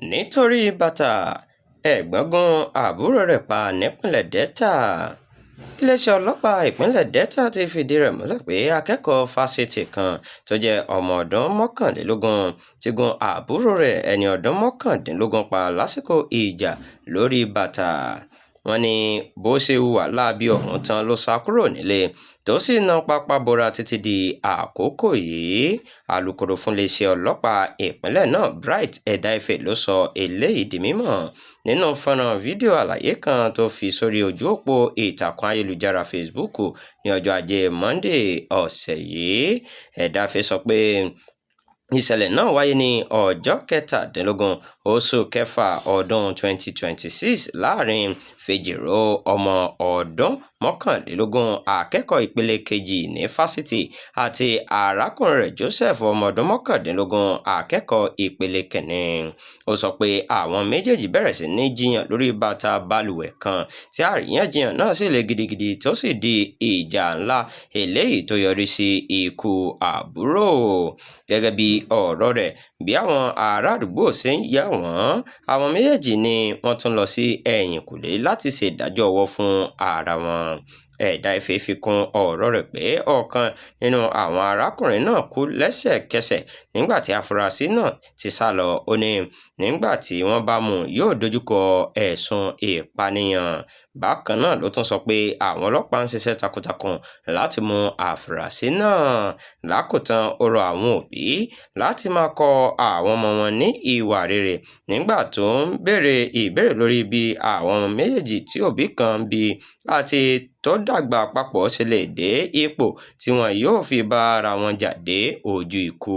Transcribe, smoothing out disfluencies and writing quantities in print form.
nítorí bàtà ẹ̀gbọ́n gún àbúrò rẹ̀ pa nípínlẹ̀ delta. iléeṣẹ́ ọlọ́pàá ìpínlẹ̀ delta ti fìdí rẹ̀ múlẹ̀ pé akẹ́kọ̀ọ́ fásitì kan tó jẹ́ ọmọ ọdún mọ́kànlélógún ti gun àbúrò rẹ̀ ẹni ọdún mọ́kàndínlógún pa lásìkò ìjà lórí bàtà. wọ́n ní bó ṣe hùwà láabi ọ̀hún tán ló sá kúrò nílé tó sì ná pápá bora títí di àkókò yìí. alūkkóró fún iléeṣẹ́ ọlọ́pàá ìpínlẹ̀ náà Bright Edaife ló sọ eléyìí di mímọ̀ nínú fọ́nrán fídíò àlàyé kan tó fi sórí ojú òpó ìtàkùn ayélujára Facebook ní ọjọ́ ajé Monday ọ̀sẹ̀ yìí. Edaife sọ pé ìṣẹ̀lẹ̀ náà wáyé ní ọjọ́ kẹtàdínlógún oṣù kẹfà ọdún 2026 láàrin Fèjìrò ọmọ ọdún mọ́kànlélógún akẹ́kọ̀ọ́ ìpele kejì ní fásitì àti arákùnrin rẹ̀ Joseph ọmọ ọdún mọ́kàndínlógún akẹ́kọ̀ọ́ ìpele kìíní. ó sọ pé àwọn méjèèjì bẹ̀rẹ̀ sí ní jiyàn lórí bàtà balùwẹ̀ kan tí àríyànjiyàn náà sì le gidigidi tó sì di ìjà ńlá eléyìí tó yọrí sí ikú àbúrò. gẹ́gẹ́ bí ọ̀rọ̀ rẹ̀ bí àwọn ará àdúgbò ṣe ń yà wọ́n àwọn méjèèjì ni wọ́n tún lọ sí ẹ̀yìnkùlé láti ṣèdájọ́ ọwọ́ fún ara wọn. Edaife fi kún ọ̀rọ̀ rẹ̀ pé ọ̀kan nínú àwọn arákùnrin náà kú lẹ́sẹ̀kẹsẹ̀ nígbà tí afurasí náà ti sá lọ. ó ní nígbà tí wọ́n bá mú yóò dojúkọ ẹ̀sùn ìpànìyàn. bákan náà ló tún sọ pé àwọn ọlọ́pàá ń ṣiṣẹ́ takuntakun láti mú afurasí náà. lákòótán ó rọ àwọn òbí láti máa kọ́ àwọn ọmọ wọn ní ìwà rere nígbà tó ń béèrè ìbéèrè lórí bí àwọn méjèèjì tí òbí kan bí àti tó dàgbà papọ̀ ṣe lè dé ipò tí wọn yóò fi bá ara wọn jà dé ojú ikú.